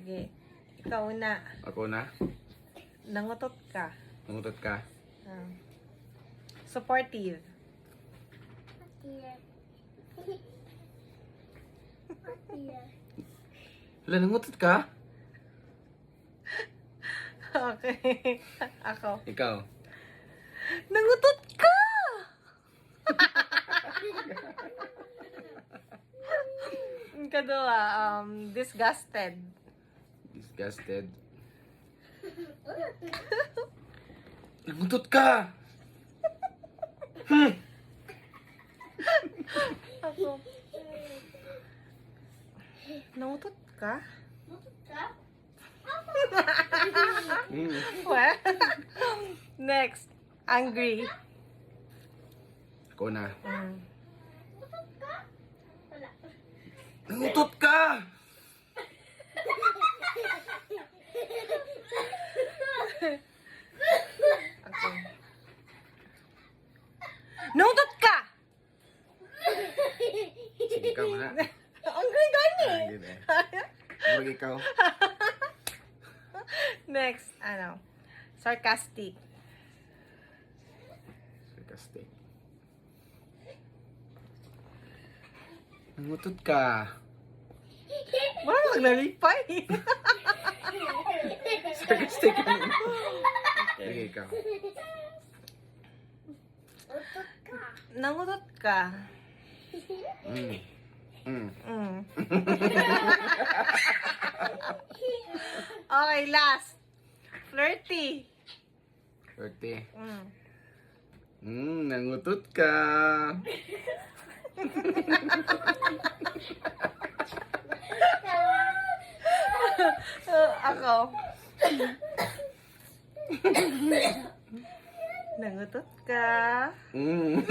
Sige. Ikaw na. Ako na? Nangutot ka. Nangutot ka? Supportive. Wala, nangutot ka? Okay. Ako. Ikaw? Nangutot ka! Kadua, disgusted. Disgusted. Nangutot ka! Ako. Nangutot ka? Well, next. Angry. Ako na. Mm. Nangutot ka! Ako. Nangutot ka! Sige, ikaw na. Angry gani! Yun eh. Huwag ikaw. Next, sarcastic. Sarcastic. Nangutot ka. Wala naglalipay. Sarcastic. Sige, ikaw. Nangutot ka. Mm. Okay, last. Flirty. Swerte. Mm. Nangutot ka. Ako. Nangutot ka. Mm.